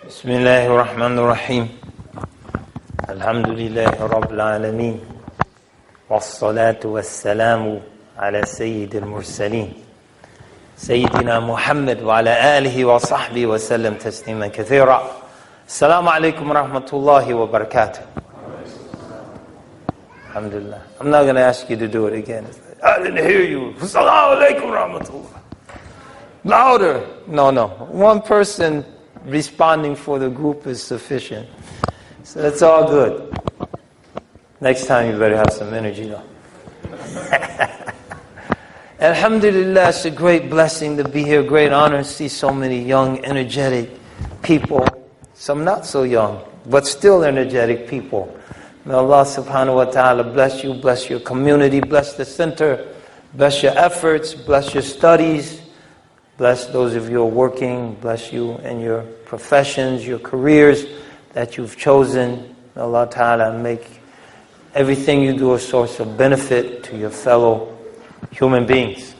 Bismillahir Rahmanir Rahim. Alhamdulillahi Rabbil Alameen. Wassalatu wassalamu ala Sayyidil Mursaleen. Sayyidina Muhammad wa ala alihi wa sahbihi wa sallam tasliman kathira. Assalamu alaikum wa rahmatullahi wa barakatuh. Alhamdulillah. I'm not going to ask you to do it again. I didn't hear you. Assalamu alaikum wa rahmatullah. Louder. No. One person responding for the group is sufficient. So that's all good. Next time you better have some energy though. Alhamdulillah, it's a great blessing to be here, great honor to see so many young, energetic people. Some not so young, but still energetic people. May Allah subhanahu wa ta'ala bless you, bless your community, bless the center, bless your efforts, bless your studies, bless those of you who are working, bless you and your professions, your careers that you've chosen. May Allah ta'ala make everything you do a source of benefit to your fellow human beings.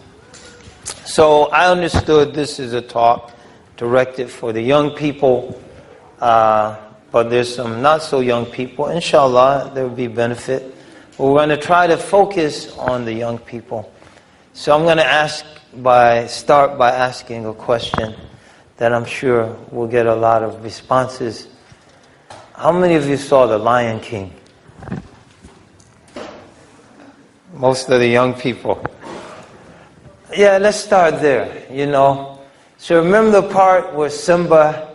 So I understood this is a talk directed for the young people, but there's some not so young people. Inshallah, there will be benefit. But we're going to try to focus on the young people. So I'm going to start by asking a question that I'm sure we'll get a lot of responses. How many of you saw The Lion King? Most of the young people. Yeah, let's start there, So remember the part where Simba,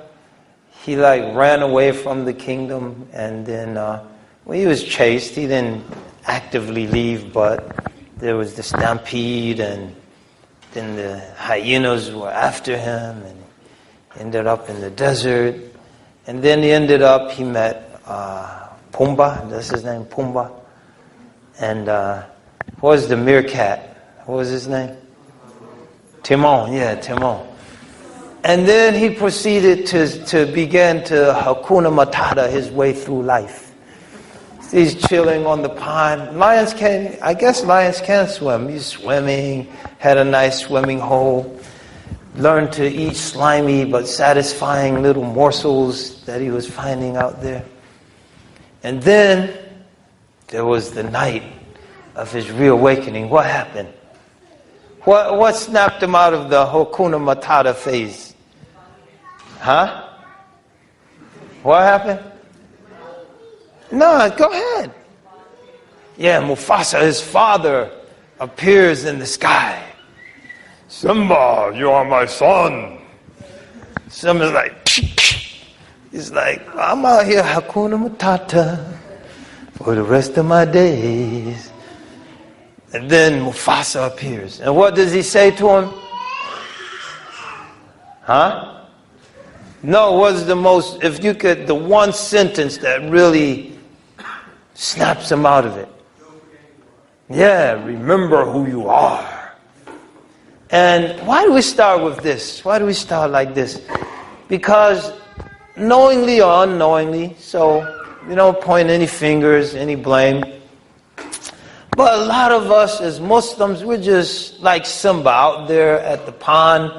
he ran away from the kingdom, and then he was chased. He didn't actively leave, but there was the stampede, and then the hyenas were after him, and he ended up in the desert. And then he met Pumbaa, that's his name, Pumbaa. And what was the meerkat? What was his name? Timon, Timon. And then he proceeded to begin to Hakuna Matata his way through life. He's chilling on the pond. Lions can swim. He's swimming, had a nice swimming hole, learned to eat slimy but satisfying little morsels that he was finding out there. And then there was the night of his reawakening. What happened? What snapped him out of the Hakuna Matata phase? Huh? What happened? No, go ahead. Yeah, Mufasa, his father, appears in the sky. Simba, you are my son. Simba's he's like, I'm out here Hakuna Matata for the rest of my days. And then Mufasa appears. And what does he say to him? Huh? No, what's the one sentence that really snaps him out of it? Yeah, remember who you are. And why do we start with this? Why do we start like this? Because knowingly or unknowingly, so we don't point any fingers, any blame. But a lot of us as Muslims, we're just like Simba out there at the pond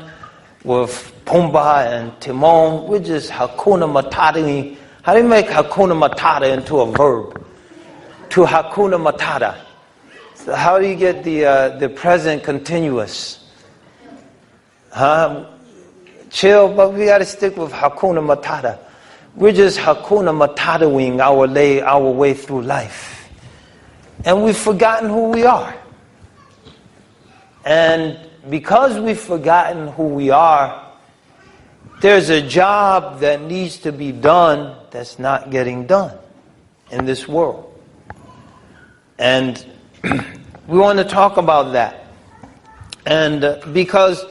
with Pumbaa and Timon. We're just Hakuna Matata. How do you make Hakuna Matata into a verb? To Hakuna Matata. So how do you get the present continuous? Huh? Chill, but we got to stick with Hakuna Matata. We're just Hakuna Matata-ing our way through life. And we've forgotten who we are. And because we've forgotten who we are, there's a job that needs to be done that's not getting done in this world. And we want to talk about that. And because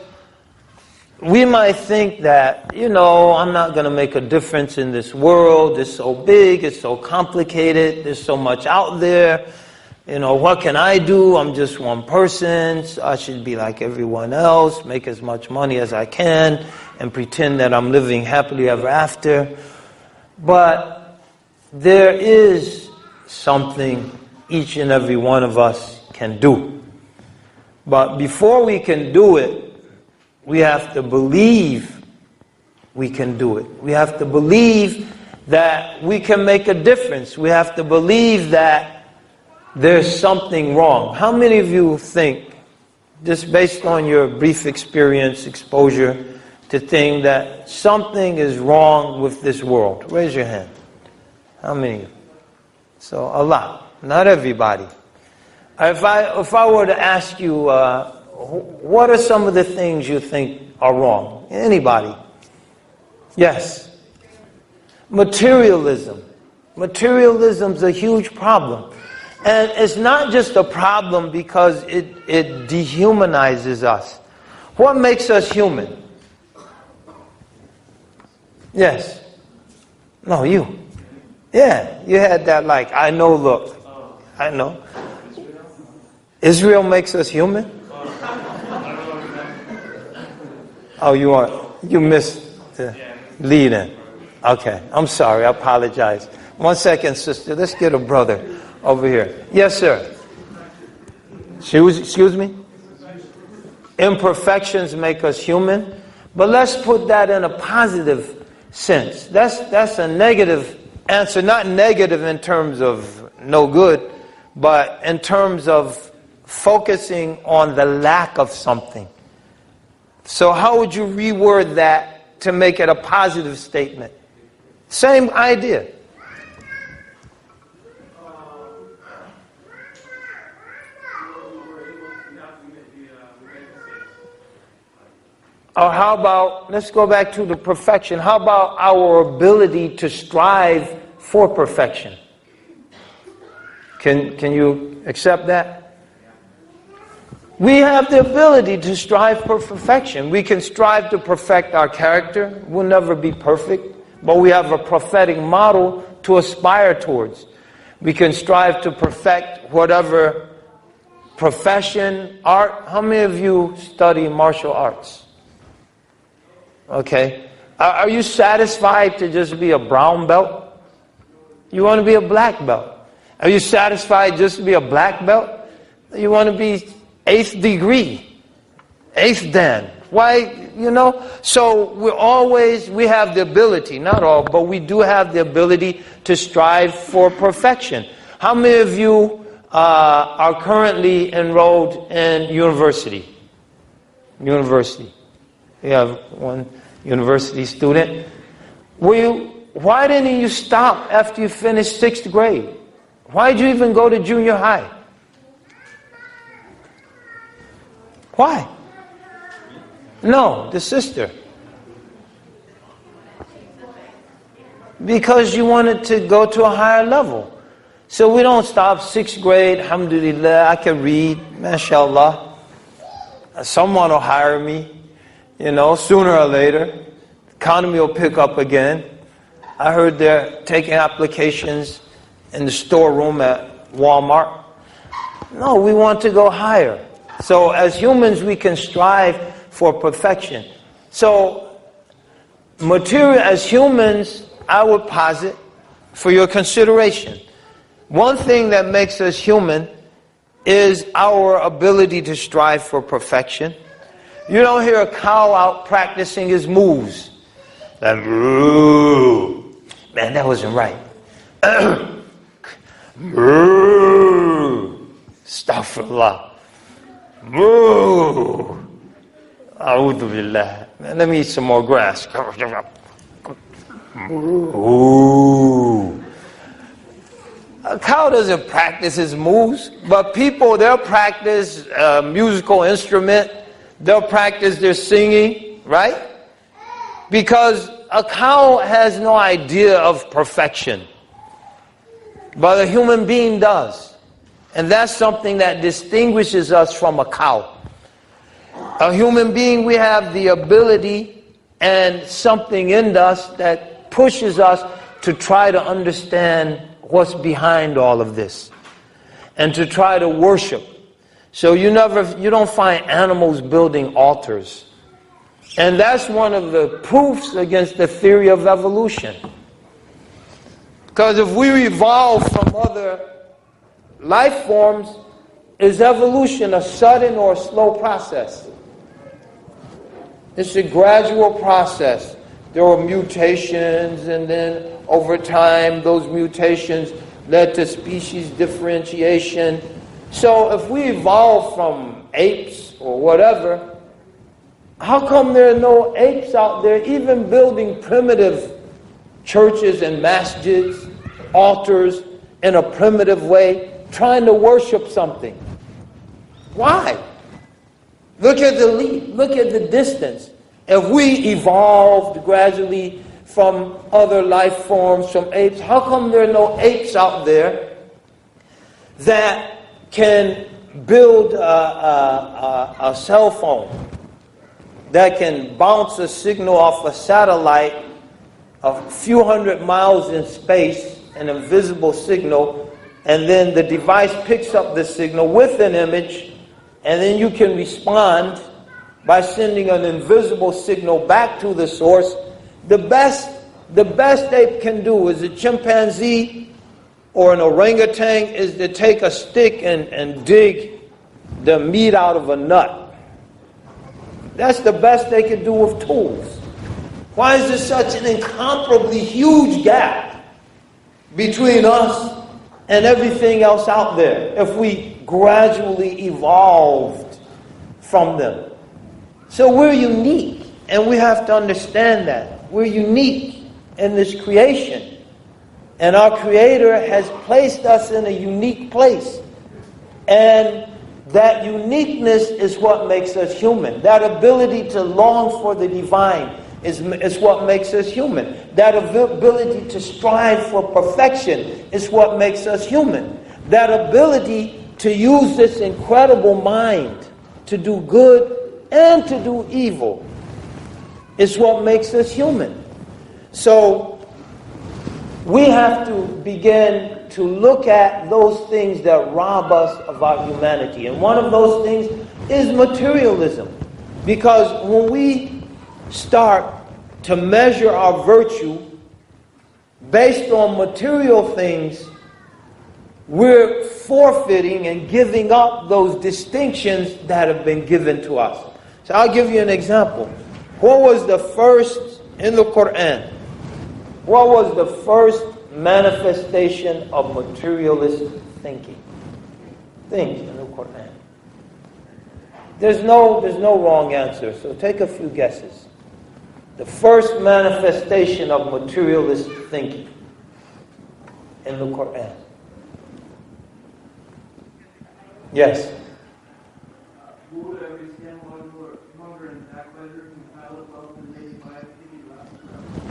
we might think that, I'm not going to make a difference in this world. It's so big, it's so complicated, there's so much out there. What can I do? I'm just one person. So I should be like everyone else, make as much money as I can, and pretend that I'm living happily ever after. But there is something each and every one of us can do. But before we can do it, we have to believe we can do it. We have to believe that we can make a difference. We have to believe that there's something wrong. How many of you think, just based on your brief experience, exposure, to think that something is wrong with this world? Raise your hand. How many of you? So a lot. Not everybody. If I were to ask you, what are some of the things you think are wrong? Anybody? Yes. Materialism. Materialism's a huge problem. And it's not just a problem because it dehumanizes us. What makes us human? Yes. No, you. Yeah, you had that I know look. I know. Israel makes us human? Oh, you missed the lead in. Okay, I'm sorry, I apologize. 1 second, sister. Let's get a brother over here. Yes, sir. Excuse me? Imperfections make us human. But let's put that in a positive sense. That's a negative answer. Not negative in terms of no good, but in terms of focusing on the lack of something. So how would you reword that to make it a positive statement? Same idea. Or how about, let's go back to the perfection. How about our ability to strive for perfection? Can you accept that? We have the ability to strive for perfection. We can strive to perfect our character. We'll never be perfect, but we have a prophetic model to aspire towards. We can strive to perfect whatever profession, art. How many of you study martial arts? Okay. Are you satisfied to just be a brown belt? You want to be a black belt. Are you satisfied just to be a black belt? You want to be 8th degree, 8th dan. Why, So we have the ability, not all, but we do have the ability to strive for perfection. How many of you are currently enrolled in university? University. We have one university student. Why didn't you stop after you finished 6th grade? Why did you even go to junior high? Why? No, the sister. Because you wanted to go to a higher level. So we don't stop 6th grade, alhamdulillah, I can read, mashallah. Someone will hire me. Sooner or later, the economy will pick up again. I heard they're taking applications in the storeroom at Walmart. No, we want to go higher. So as humans, we can strive for perfection. So as humans, I would posit for your consideration. One thing that makes us human is our ability to strive for perfection. You don't hear a cow out practicing his moves. Like, moo. Man, that wasn't right. Moo. Astaghfirullah. Moo. A'udhu billah. Man, let me eat some more grass. Moo. A cow doesn't practice his moves, but people, they'll practice a musical instrument. They'll practice their singing, right? Because a cow has no idea of perfection. But a human being does. And that's something that distinguishes us from a cow. A human being, we have the ability and something in us that pushes us to try to understand what's behind all of this. And to try to worship. So you don't find animals building altars. And that's one of the proofs against the theory of evolution. Because if we evolve from other life forms, is evolution a sudden or a slow process? It's a gradual process. there were mutations, and then over time those mutations led to species differentiation. So if we evolved from apes or whatever, how come there are no apes out there even building primitive churches and masjids, altars in a primitive way, trying to worship something? Why? Look at the leap, look at the distance. If we evolved gradually from other life forms, from apes, how come there are no apes out there that can build a cell phone, that can bounce a signal off a satellite a few hundred miles in space, an invisible signal, and then the device picks up the signal with an image, and then you can respond by sending an invisible signal back to the source. The best ape can do is a chimpanzee or an orangutan is to take a stick and dig the meat out of a nut. That's the best they can do with tools. Why is there such an incomparably huge gap between us and everything else out there if we gradually evolved from them? So we're unique, and we have to understand that. We're unique in this creation. And our Creator has placed us in a unique place. And that uniqueness is what makes us human. That ability to long for the divine is what makes us human. That ability to strive for perfection is what makes us human. That ability to use this incredible mind to do good and to do evil is what makes us human. So we have to begin to look at those things that rob us of our humanity. And one of those things is materialism. Because when we start to measure our virtue based on material things, we're forfeiting and giving up those distinctions that have been given to us. So I'll give you an example. What was the first in the Quran? What was the first manifestation of materialist thinking? Things in the Quran. There's no wrong answer, so take a few guesses. The first manifestation of materialist thinking in the Quran. Yes.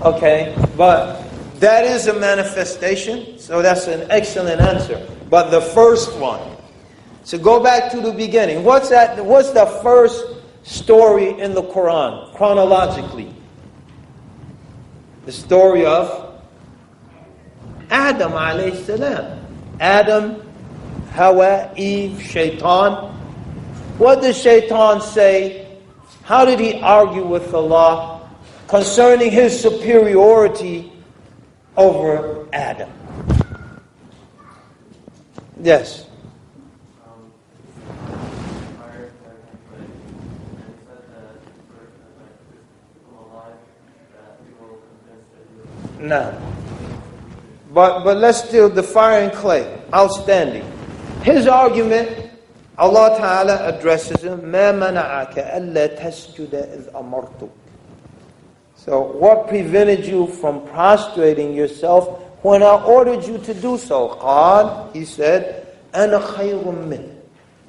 Okay, but that is a manifestation, so that's an excellent answer. But the first one. So go back to the beginning. What's the first story in the Quran, chronologically? The story of Adam alayhi salam. Adam, Hawa, Eve, Shaitan. What did Shaitan say? How did he argue with Allah concerning his superiority over Adam? Yes. No. But let's deal the fire and clay. Outstanding. His argument, Allah Ta'ala addresses him, مَا مَنَعَكَ أَلَّا تَسْجُدَ إِذْ أَمَرْتُكَ. So what prevented you from prostrating yourself when I ordered you to do so? قال, he said, أَنَا خَيْرٌ مِّنْهُ.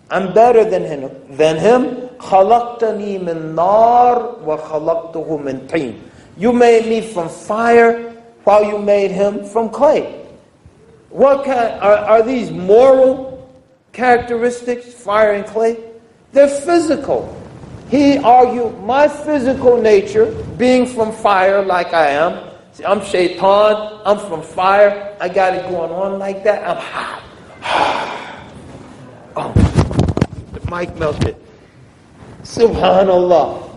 I'm better than him. خَلَقْتَنِي مِنْ نَارٍ وَخَلَقْتُهُ مِنْ طِينٍ. You made me from fire while you made him from clay. What kind are these moral characteristics, fire and clay? They're physical. He argued, my physical nature, being from fire like I am, see, I'm Shaitan, I'm from fire, I got it going on like that, I'm hot. Oh, the mic melted. Subhanallah.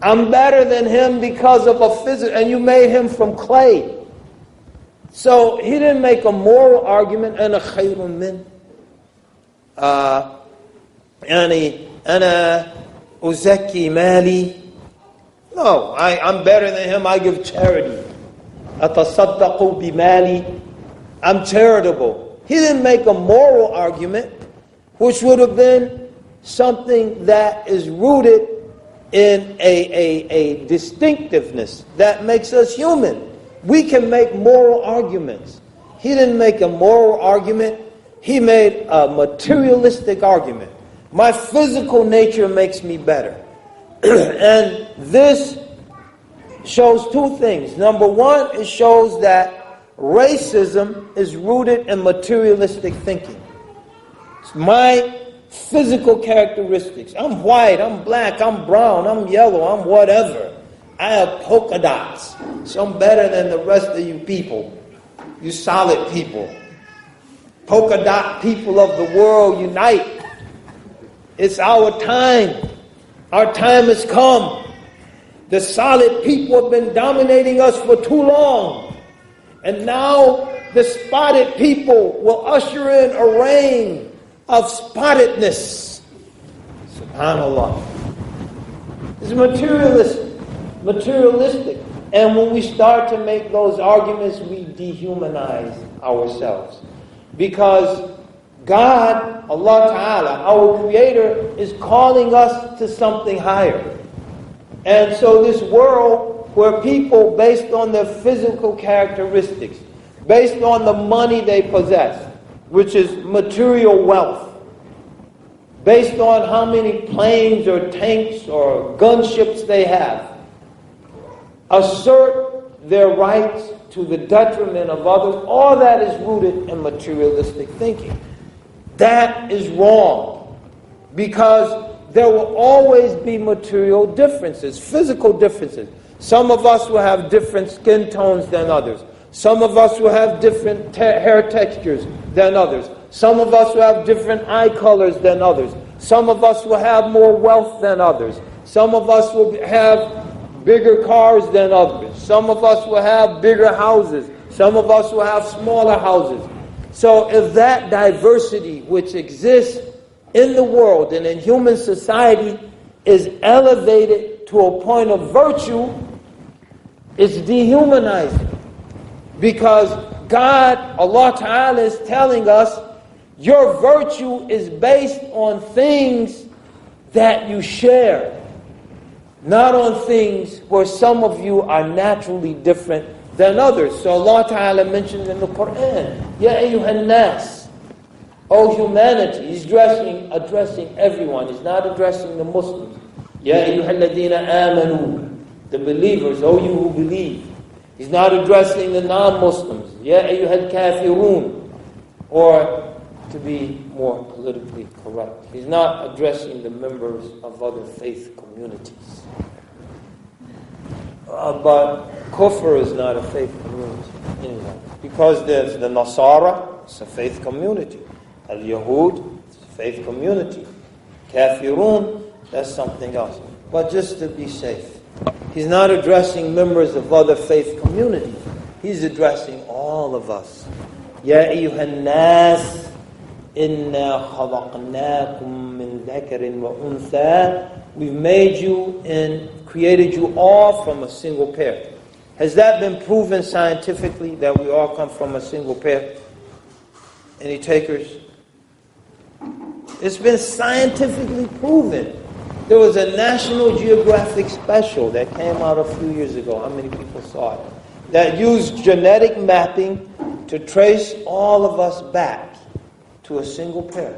I'm better than him because of a physical, and you made him from clay. So he didn't make a moral argument, أنا خير من يعني أنا أزكي مالي. No, I'm better than him, I give charity. أَتَصَدَّقُ بِمَالِي. I'm charitable. He didn't make a moral argument, which would have been something that is rooted in a distinctiveness that makes us human. We can make moral arguments. He didn't make a moral argument. He made a materialistic argument. My physical nature makes me better. And this shows two things. Number one, it shows that racism is rooted in materialistic thinking. It's my physical characteristics. I'm white, I'm black, I'm brown, I'm yellow, I'm whatever. I have polka dots. So I'm better than the rest of you people. You solid people. Polka dot people of the world, unite. It's our time. Our time has come. The solid people have been dominating us for too long. And now the spotted people will usher in a reign of spottedness. SubhanAllah. It's materialistic. And when we start to make those arguments, we dehumanize ourselves. Because God, Allah Ta'ala, our Creator, is calling us to something higher. And so this world where people, based on their physical characteristics, based on the money they possess, which is material wealth, based on how many planes or tanks or gunships they have, assert their rights to the detriment of others, all that is rooted in materialistic thinking. That is wrong, because there will always be material differences, physical differences. Some of us will have different skin tones than others. Some of us will have different hair textures than others. Some of us will have different eye colors than others. Some of us will have more wealth than others. Some of us will have bigger cars than others. Some of us will have bigger houses. Some of us will have smaller houses. So if that diversity which exists in the world and in human society is elevated to a point of virtue, it's dehumanizing. Because God, Allah Ta'ala, is telling us your virtue is based on things that you share, not on things where some of you are naturally different than others. So Allah Ta'ala mentions in the Quran, Ya ayyuhan nas, O humanity. He's addressing everyone. He's not addressing the Muslims. Ya ayyuhal ladina amanu, the believers, O you who believe. He's not addressing the non-Muslims. Ya ayyuhal kafirun, or to be more politically correct, he's not addressing the members of other faith communities. But kufr is not a faith community anyway. Because there's the Nasara, it's a faith community. Al-Yahud, it's a faith community. Kafirun, that's something else. But just to be safe, he's not addressing members of other faith communities. He's addressing all of us. Ya ayyuhan nas, inna khalaqnakum min dhakarin wa untha. We've made you and created you all from a single pair. Has that been proven scientifically, that we all come from a single pair? Any takers? It's been scientifically proven. There was a National Geographic special that came out a few years ago. How many people saw it? That used genetic mapping to trace all of us back to a single pair.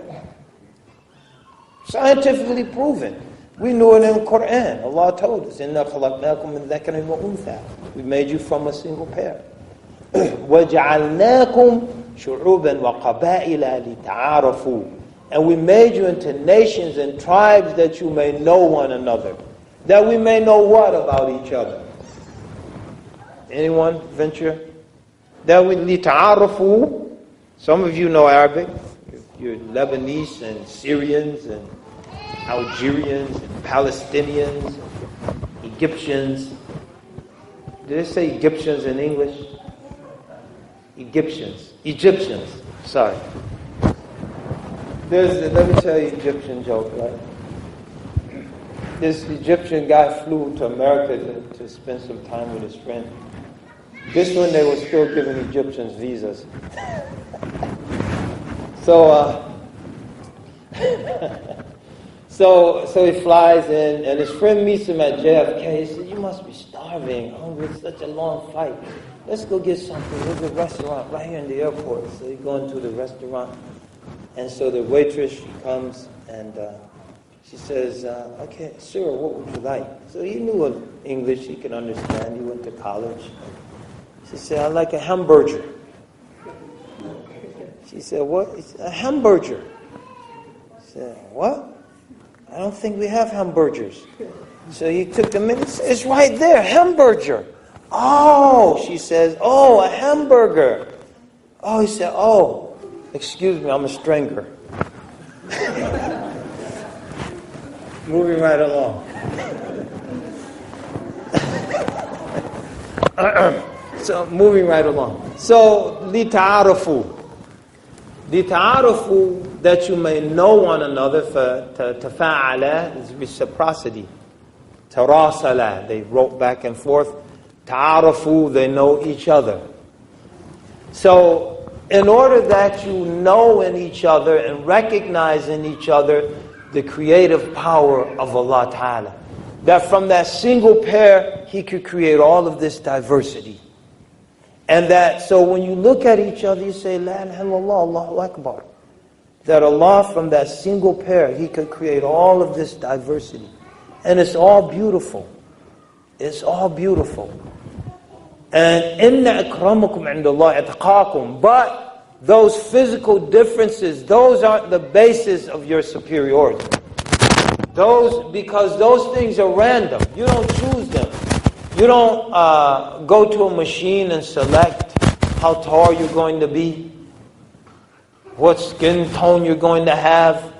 Scientifically proven. We knew it in the Quran. Allah told us, إِنَّا خَلَقْنَاكُم مِّن ذَكَرٍ وَأُنثَىٰ. We made you from a single pair. وَجَعَلْنَاكُمْ شُعُوبًا وَقَبَائِلَ لِتَعَارَفُوا. And we made you into nations and tribes that you may know one another. That we may know what about each other? Anyone venture? That we لِتَعَارَفُوا. Some of you know Arabic. You're Lebanese and Syrians and Algerians and Palestinians, Egyptians. Did it say Egyptians in English? Egyptians. Sorry. Let me tell you an Egyptian joke, right? this Egyptian guy flew to America to spend some time with his friend. This one, they were still giving Egyptians visas. So he flies in, and his friend meets him at JFK. He said, "You must be starving, hungry. It's such a long flight. Let's go get something. There's a restaurant right here in the airport." So he goes into the restaurant, and so the waitress, she comes, and she says, "Okay, sir, what would you like?" So he knew English. He could understand. He went to college. She said, "I'd like a hamburger." She said, "What?" He said, "A hamburger." She said, "What? I don't think we have hamburgers." So he took the minute. "It's right there, hamburger." "Oh," she says, "oh, a hamburger." Oh, he said, "Oh, excuse me, I'm a stranger." Moving right along. So moving right along. So لِتَعَارَفُوا. لِتَعَارَفُوا, that you may know one another. تَفَاعَلَا is reciprocity. تَرَاسَلَا, they wrote back and forth. تَعَارَفُوا, they know each other. So in order that you know in each other and recognize in each other the creative power of Allah Ta'ala, that from that single pair He could create all of this diversity. And that, so when you look at each other, you say, La ilaha illallah, Allahu Akbar. That Allah, from that single pair, He could create all of this diversity. And it's all beautiful. It's all beautiful. And inna akramakum indallahi atqakum. But those physical differences, those aren't the basis of your superiority. Because those things are random. You don't choose them. You don't go to a machine and select how tall you're going to be, what skin tone you're going to have.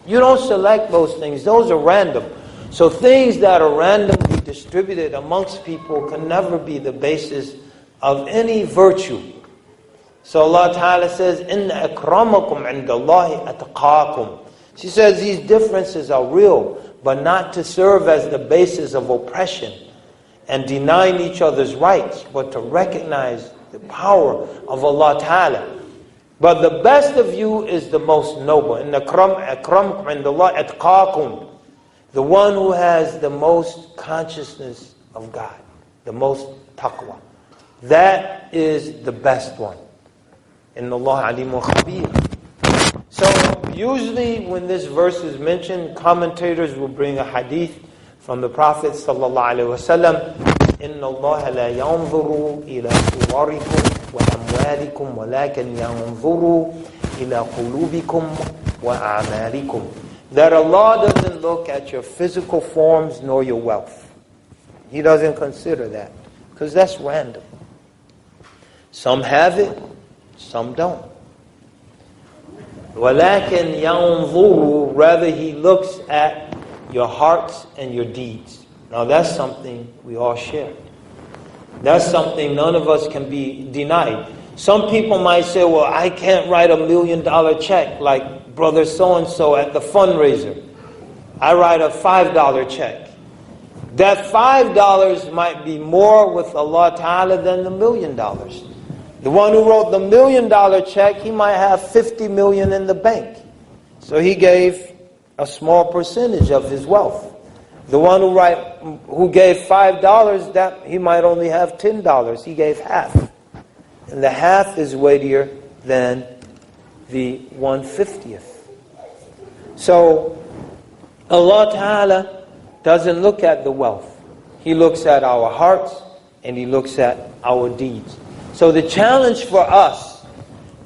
You don't select those things. Those are random. So things that are randomly distributed amongst people can never be the basis of any virtue. So Allah Ta'ala says, Inna akramakum indallahi atqakum. She says these differences are real, but not to serve as the basis of oppression and denying each other's rights, but to recognize the power of Allah Ta'ala. But the best of you is the most noble. Inna akramakum indallahi atqakum. The one who has the most consciousness of God, the most taqwa. That is the best one. Inna Allah alimun khabir. So usually when this verse is mentioned, commentators will bring a hadith from the Prophet sallallahu alaihi wasallam. Inna Allah la yanzuru ila suwarikum wa amwalikum walakin yanzuru ila qulubikum wa a'malikum. That Allah doesn't look at your physical forms nor your wealth. He doesn't consider that, because that's random. Some have it, some don't. وَلَكِنْ يَنْظُرُ, rather He looks at your hearts and your deeds. Now that's something we all share. That's something none of us can be denied. Some people might say, well, I can't write $1 million check like brother so-and-so at the fundraiser. I write a $5 check. That $5 might be more with Allah Ta'ala than the $1 million. The one who wrote the $1 million check, he might have 50 million in the bank. So he gave a small percentage of his wealth. The one who gave $5, that he might only have $10. He gave half. And the half is weightier than the 1/50th. So Allah Ta'ala doesn't look at the wealth. He looks at our hearts and He looks at our deeds. So the challenge for us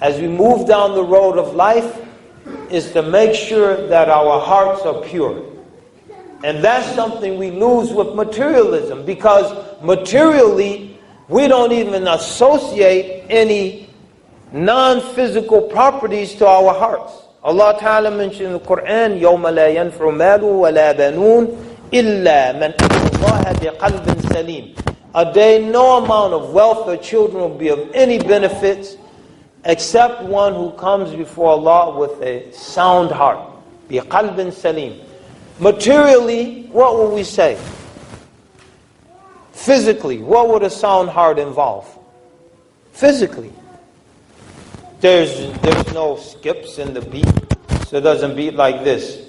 as we move down the road of life is to make sure that our hearts are pure. And that's something we lose with materialism, because materially we don't even associate any non-physical properties to our hearts. Allah Ta'ala mentioned in the Quran, يَوْمَ لَا يَنْفَعُ مَالُ وَلَا بَنُونَ إِلَّا مَنْ أَتَى اللَّهَ بِقَلْبٍ سَلِيمٍ. A day no amount of wealth or children will be of any benefits except one who comes before Allah with a sound heart. بِقَلْبٍ سَلِيمٍ. Materially, what will we say? Physically, what would a sound heart involve? Physically. There's no skips in the beat, so it doesn't beat like this.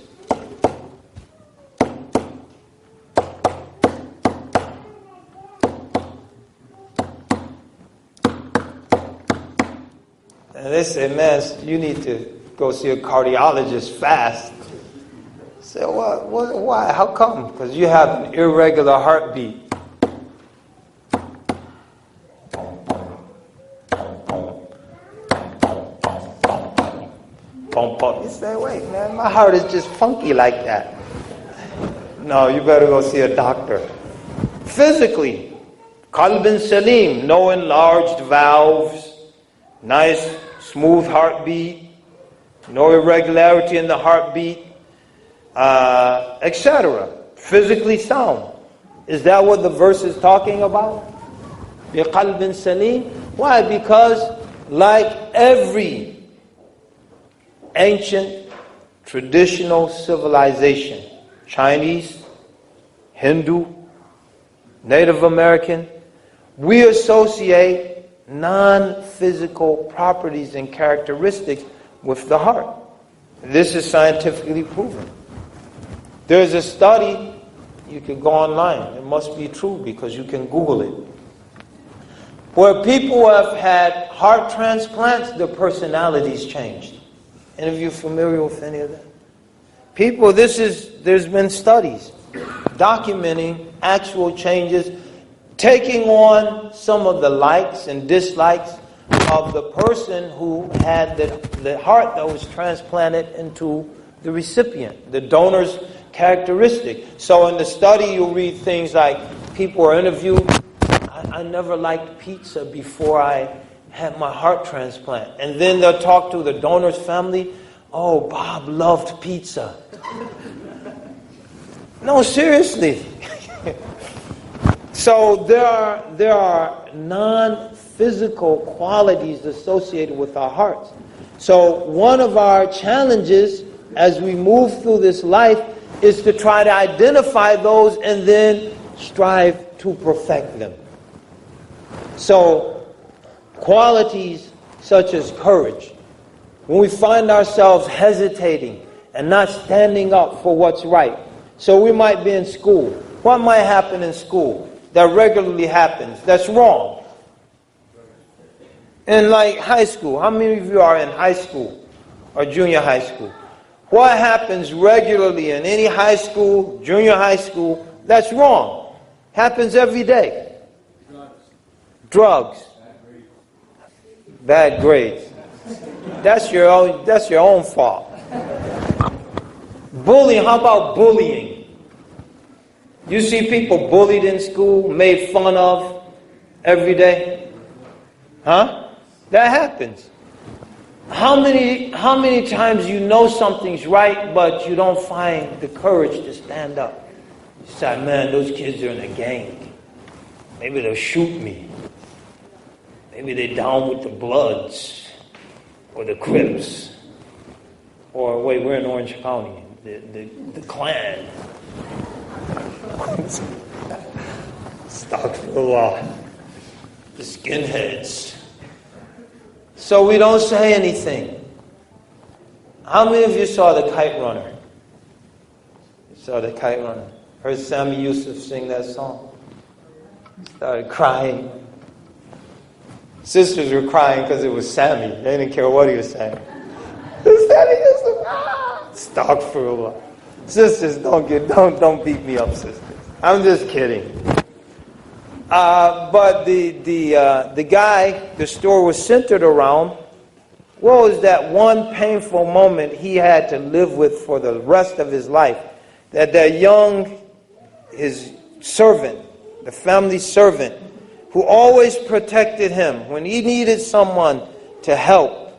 And they say, man, you need to go see a cardiologist fast. I say, why? How come? Because you have an irregular heartbeat. You say, wait, man, my heart is just funky like that. No, you better go see a doctor. Physically, qalbin salim, no enlarged valves, nice, smooth heartbeat, no irregularity in the heartbeat, etc. Physically sound. Is that what the verse is talking about? Biqalbin salim. Why? Because like every ancient, traditional civilization, Chinese, Hindu, Native American, we associate non-physical properties and characteristics with the heart. This is scientifically proven. There's a study, you can go online, it must be true because you can Google it, where people have had heart transplants, their personalities changed. Any of you familiar with any of that? People, there's been studies documenting actual changes, taking on some of the likes and dislikes of the person who had the heart that was transplanted into the recipient, the donor's characteristic. So in the study you'll read things like, people are interviewed, I never liked pizza before I had my heart transplant. And then they'll talk to the donor's family. Oh, Bob loved pizza. No, seriously. So there are non-physical qualities associated with our hearts. So one of our challenges as we move through this life is to try to identify those and then strive to perfect them. So qualities such as courage. When we find ourselves hesitating and not standing up for what's right. So we might be in school. What might happen in school that regularly happens that's wrong? In like high school, how many of you are in high school or junior high school? What happens regularly in any high school, junior high school, that's wrong? Happens every day. Drugs. Bad grades. That's your own fault. Bullying, how about bullying? You see people bullied in school, made fun of every day? Huh? That happens. How many times you know something's right, but you don't find the courage to stand up? You say, man, those kids are in a gang. Maybe they'll shoot me. Maybe they're down with the Bloods or the Crips. Or wait, we're in Orange County. The Klan. Astaghfirullah. The skinheads. So we don't say anything. How many of you saw The Kite Runner? You saw The Kite Runner. Heard Sammy Yusuf sing that song. Started crying. Sisters were crying because it was Sammy. They didn't care what he was saying. Sammy Yusuf, Astaghfirullah. Sisters, don't beat me up, sisters. I'm just kidding. But the guy the story was centered around, what was that one painful moment he had to live with for the rest of his life? That his servant, the family servant, who always protected him, when he needed someone to help,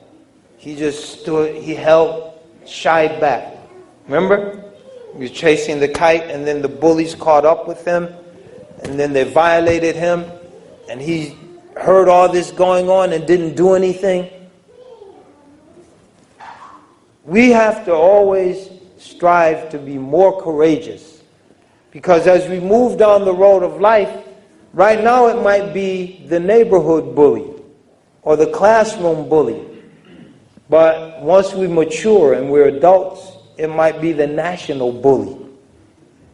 he just stood, he held, shied back. Remember? He was chasing the kite, and then the bullies caught up with him, and then they violated him, and he heard all this going on and didn't do anything. We have to always strive to be more courageous. Because as we move down the road of life, right now it might be the neighborhood bully or the classroom bully. But once we mature and we're adults, it might be the national bully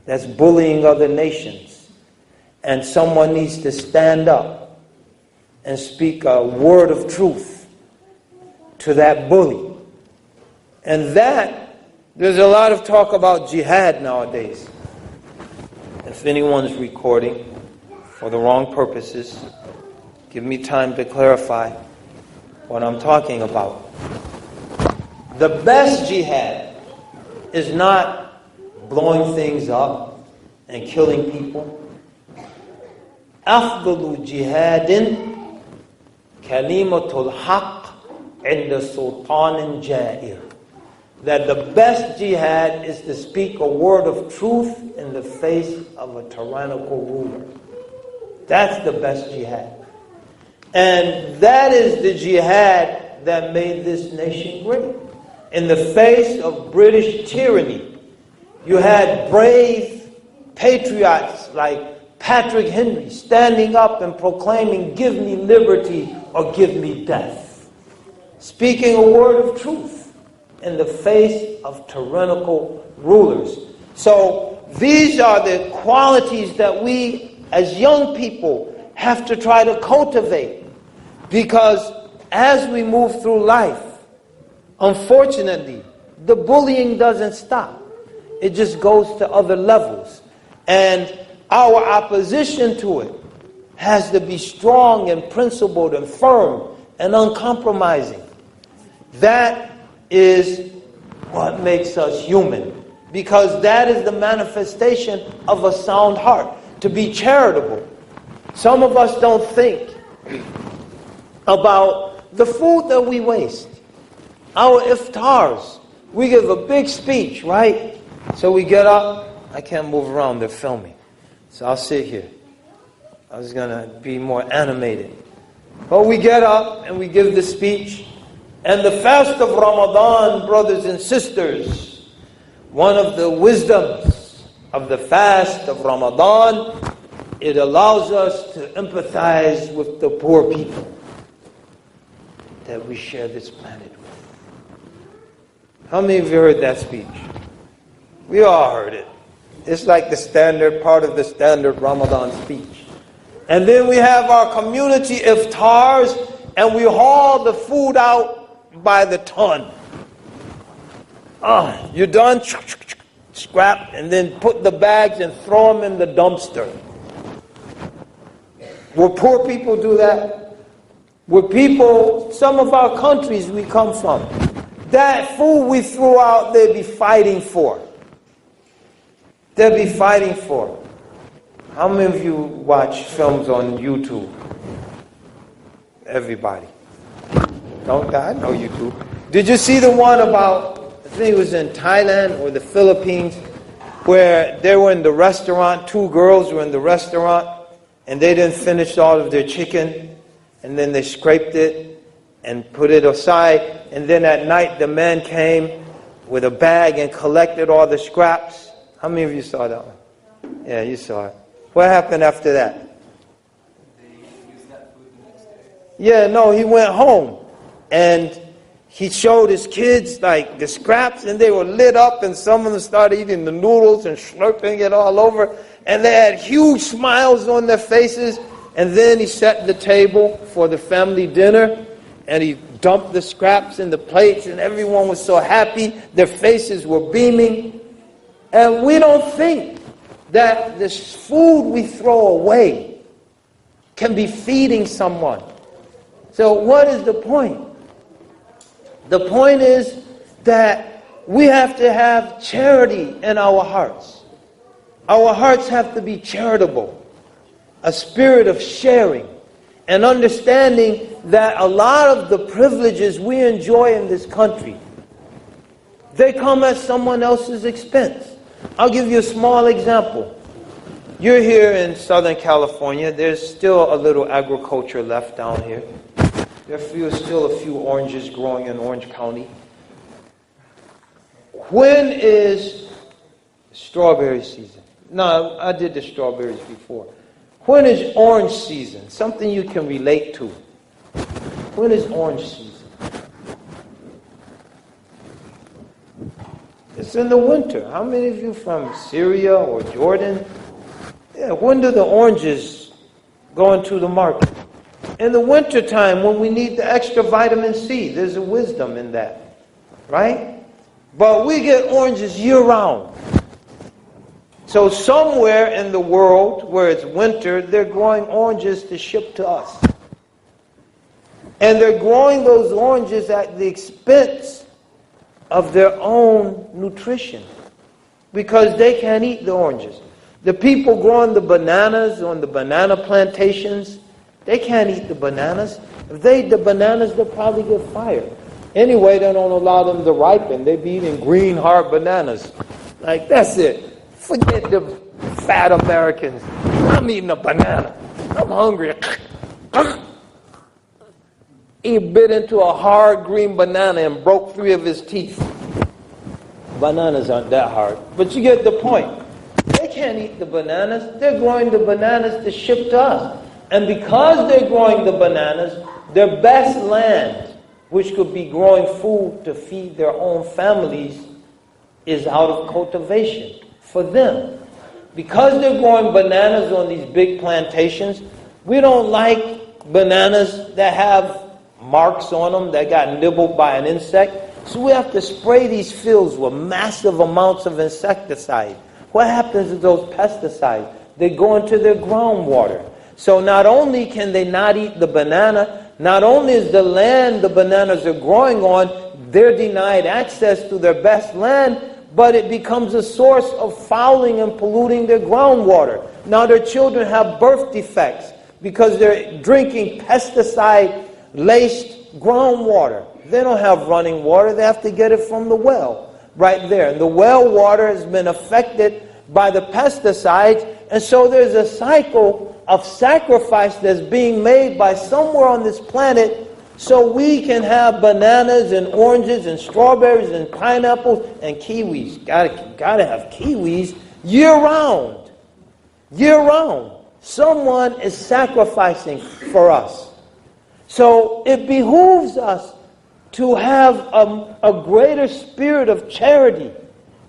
that's bullying other nations. And someone needs to stand up and speak a word of truth to that bully. And that, there's a lot of talk about jihad nowadays. If anyone's recording for the wrong purposes, give me time to clarify what I'm talking about. The best jihad is not blowing things up and killing people. أفضل جهاد كلمة الحق عند سلطان جائر. That the best jihad is to speak a word of truth in the face of a tyrannical ruler. That's the best jihad. And that is the jihad that made this nation great. In the face of British tyranny, you had brave patriots like Patrick Henry standing up and proclaiming, "Give me liberty or give me death." Speaking a word of truth in the face of tyrannical rulers. So these are the qualities that we as young people have to try to cultivate. Because as we move through life, unfortunately, the bullying doesn't stop. It just goes to other levels. And our opposition to it has to be strong and principled and firm and uncompromising. That is what makes us human. Because that is the manifestation of a sound heart. To be charitable. Some of us don't think about the food that we waste. Our iftars. We give a big speech, right? So we get up. I can't move around, they're filming. So I'll sit here. I was going to be more animated. But we get up and we give the speech. And the fast of Ramadan, brothers and sisters, one of the wisdoms of the fast of Ramadan, it allows us to empathize with the poor people that we share this planet with. How many of you heard that speech? We all heard it. It's like the standard, part of the standard Ramadan speech. And then we have our community iftars, and we haul the food out by the ton. You're done? Scrap, and then put the bags and throw them in the dumpster. Will poor people do that? Will people, some of our countries we come from, that food we threw out, they'd be fighting for. They'll be fighting for. How many of you watch films on YouTube? Everybody. Don't I know you do. Did you see the one about, I think it was in Thailand or the Philippines, where they were in the restaurant, two girls were in the restaurant, and they didn't finish all of their chicken, and then they scraped it and put it aside, and then at night the man came with a bag and collected all the scraps. How many of you saw that one? Yeah, you saw it. What happened after that? They used that food the next day. Yeah, no, he went home and he showed his kids like the scraps, and they were lit up, and some of them started eating the noodles and slurping it all over, and they had huge smiles on their faces. And then he set the table for the family dinner, and he dumped the scraps in the plates, and everyone was so happy. Their faces were beaming. And we don't think that this food we throw away can be feeding someone. So what is the point? The point is that we have to have charity in our hearts. Our hearts have to be charitable. A spirit of sharing and understanding that a lot of the privileges we enjoy in this country, they come at someone else's expense. I'll give you a small example. You're here in Southern California. There's still a little agriculture left down here. There are still a few oranges growing in Orange County. When is strawberry season? No, I did the strawberries before. When is orange season? Something you can relate to. When is orange season? It's in the winter. How many of you from Syria or Jordan? Yeah, when do the oranges go into the market? In the winter time when we need the extra vitamin C. There's a wisdom in that, right? But we get oranges year round. So somewhere in the world where it's winter, they're growing oranges to ship to us. And they're growing those oranges at the expense of their own nutrition, because they can't eat the oranges. The people growing the bananas on the banana plantations, they can't eat the bananas. If they eat the bananas, they'll probably get fired. Anyway, they don't allow them to ripen. They be eating green, hard bananas. Like, that's it. Forget the fat Americans. I'm eating a banana. I'm hungry. He bit into a hard green banana and broke 3 of his teeth. Bananas aren't that hard, but you get the point. They can't eat the bananas. They're growing the bananas to ship to us. And because they're growing the bananas, their best land, which could be growing food to feed their own families, is out of cultivation for them. Because they're growing bananas on these big plantations, we don't like bananas that have marks on them that got nibbled by an insect. So we have to spray these fields with massive amounts of insecticide. What happens to those pesticides? They go into their groundwater. So not only can they not eat the banana, not only is the land the bananas are growing on, they're denied access to their best land, but it becomes a source of fouling and polluting their groundwater. Now their children have birth defects because they're drinking pesticide-laced groundwater. They don't have running water. They have to get it from the well right there. And the well water has been affected by the pesticides. And so there's a cycle of sacrifice that's being made by somewhere on this planet so we can have bananas and oranges and strawberries and pineapples and kiwis. Gotta have kiwis year round. Year round. Someone is sacrificing for us. So it behooves us to have a greater spirit of charity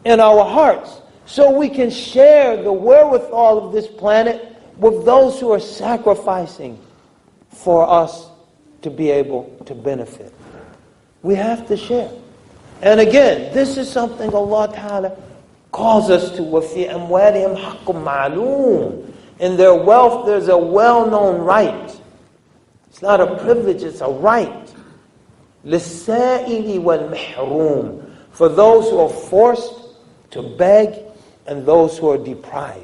in our hearts so we can share the wherewithal of this planet with those who are sacrificing for us to be able to benefit. We have to share. And again, this is something Allah Ta'ala calls us to. وَفِي أَمْوَالِهِمْ حَقٌّ مَعْلُومٌ. In their wealth, there's a well-known right. It's not a privilege, it's a right. لِلسَّائِلِ وَالْمَحْرُومِ. For those who are forced to beg and those who are deprived.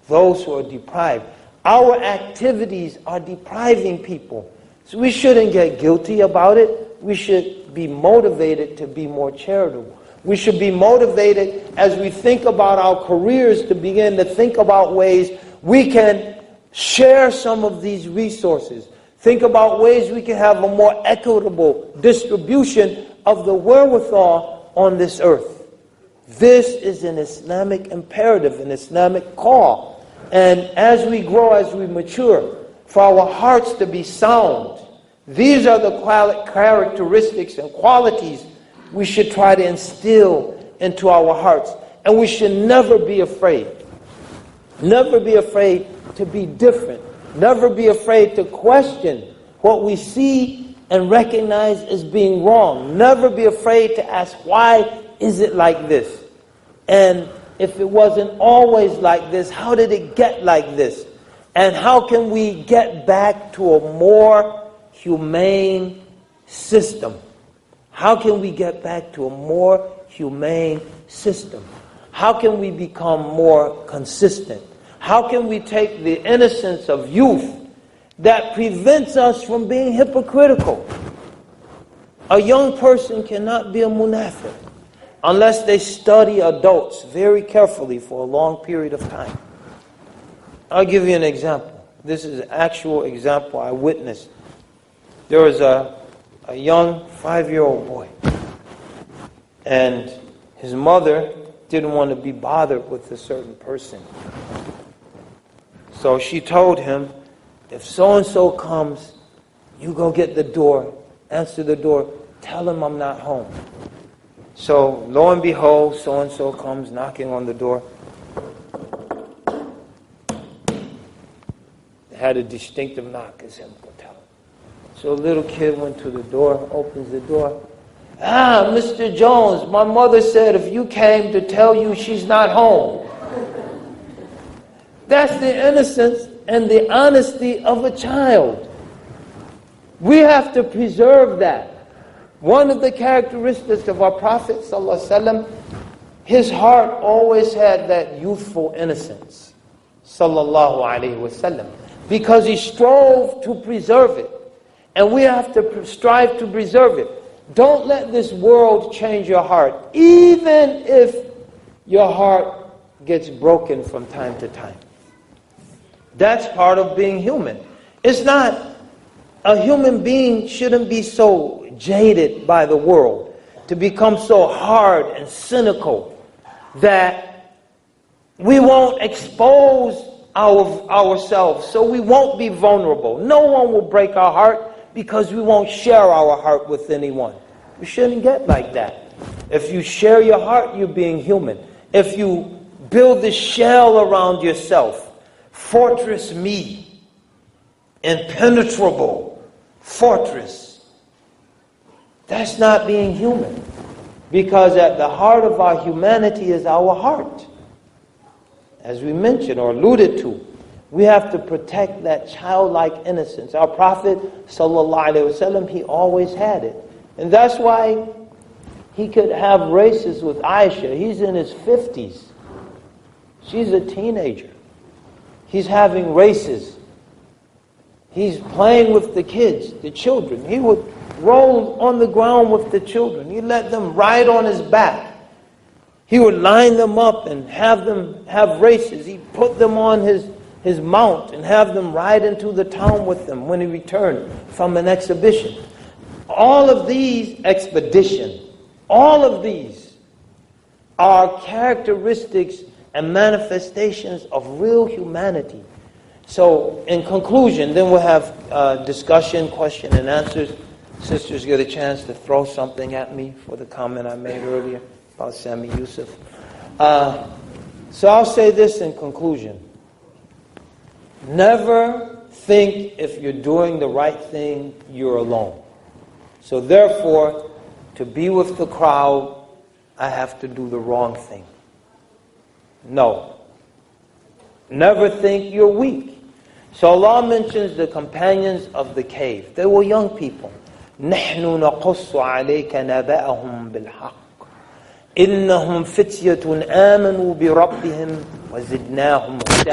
Those who are deprived. Our activities are depriving people. So we shouldn't get guilty about it. We should be motivated to be more charitable. We should be motivated as we think about our careers to begin to think about ways we can share some of these resources. Think about ways we can have a more equitable distribution of the wherewithal on this earth. This is an Islamic imperative, an Islamic call. And as we grow, as we mature, for our hearts to be sound, these are the characteristics and qualities we should try to instill into our hearts. And we should never be afraid. Never be afraid to be different. Never be afraid to question what we see and recognize as being wrong. Never be afraid to ask, why is it like this? And if it wasn't always like this, how did it get like this? And how can we get back to a more humane system? How can we get back to a more humane system? How can we become more consistent? How can we take the innocence of youth that prevents us from being hypocritical? A young person cannot be a munafiq unless they study adults very carefully for a long period of time. I'll give you an example. This is an actual example I witnessed. There was a young 5-year-old boy. And his mother didn't want to be bothered with a certain person. So she told him, if so-and-so comes, you go get the door, answer the door, tell him I'm not home. So lo and behold, so-and-so comes knocking on the door. It had a distinctive knock, as him could tell. So a little kid went to the door, opens the door. Ah, Mr. Jones, my mother said if you came to tell you she's not home. That's the innocence and the honesty of a child. We have to preserve that. One of the characteristics of our Prophet ﷺ, his heart always had that youthful innocence, sallallahu alaihi wasallam, because he strove to preserve it. And we have to strive to preserve it. Don't let this world change your heart, even if your heart gets broken from time to time. That's part of being human. It's not, a human being shouldn't be so jaded by the world, to become so hard and cynical that we won't expose ourselves, so we won't be vulnerable. No one will break our heart because we won't share our heart with anyone. We shouldn't get like that. If you share your heart, you're being human. If you build this shell around yourself, fortress me, impenetrable fortress, that's not being human. Because at the heart of our humanity is our heart. As we mentioned or alluded to, we have to protect that childlike innocence. Our Prophet ﷺ, he always had it. And that's why he could have races with Aisha. He's in his 50s. She's a teenager. He's having races. He's playing with the kids, the children. He would roll on the ground with the children. He let them ride on his back. He would line them up and have them have races. He put them on his mount and have them ride into the town with them when he returned from an exhibition. All of these all of these are characteristics and manifestations of real humanity. So in conclusion, then we'll have discussion, question and answers. Sisters get a chance to throw something at me for the comment I made earlier about Sami Yusuf. So I'll say this in conclusion. Never think if you're doing the right thing, you're alone. So therefore, to be with the crowd, I have to do the wrong thing. No. Never think you're weak. So Allah mentions the companions of the cave. They were young people. نحن نقص عليك نبأهم بالحق إنهم فتية آمنوا بربهم وزدناهم هدى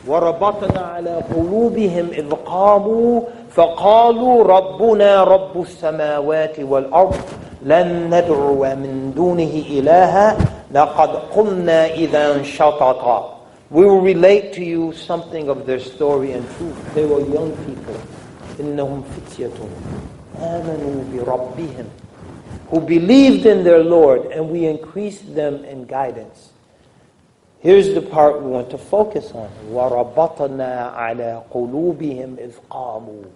وربطنا على قلوبهم إذ قاموا فقالوا ربنا رب السماوات والأرض لن ندعو من دونه إلها لقد قلنا إذا شططا. We will relate to you something of their story and truth. They were young people. إنهم فتية آمنوا بربهم, who believed in their Lord, and we increased them in guidance. Here's the part we want to focus on. وَرَبَطْنَا عَلَى قُلُوبِهِمْ إِذْ قَامُوا.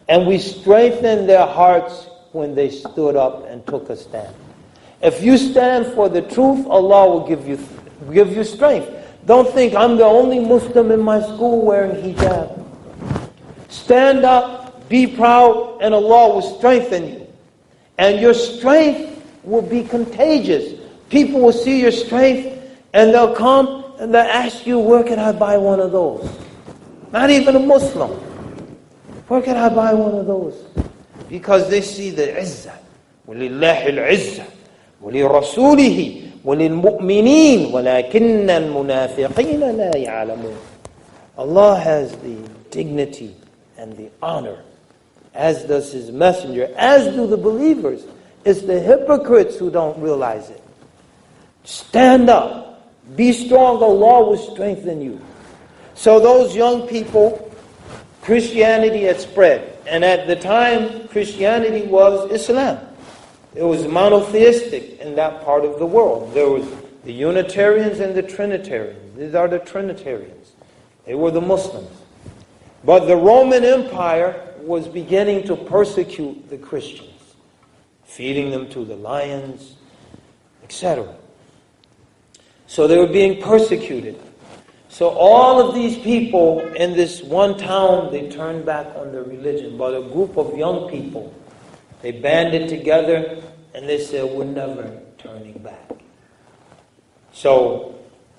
And we strengthened their hearts when they stood up and took a stand. If you stand for the truth, Allah will give you strength. Don't think I'm the only Muslim in my school wearing hijab. Stand up, be proud, and Allah will strengthen you. And your strength will be contagious. People will see your strength and they'll come and they'll ask you, where can I buy one of those? Not even a Muslim. Where can I buy one of those? Because they see the izzah. وَلِلَّهِ الْعِزَّةِ وَلِرَسُولِهِ وَلِلْمُؤْمِنِينَ وَلَكِنَّ الْمُنَافِقِينَ لَا يَعْلَمُونَ. Allah has the dignity and the honor, as does His Messenger, as do the believers. It's the hypocrites who don't realize it. Stand up. Be strong. Allah will strengthen you. So those young people, Christianity had spread. And at the time, Christianity was Islam. It was monotheistic in that part of the world. There was the Unitarians and the Trinitarians. These are the Trinitarians. They were the Muslims. But the Roman Empire was beginning to persecute the Christians, feeding them to the lions, etc. So they were being persecuted. So all of these people in this one town, they turned back on their religion. But a group of young people, they banded together and they said, we're never turning back. So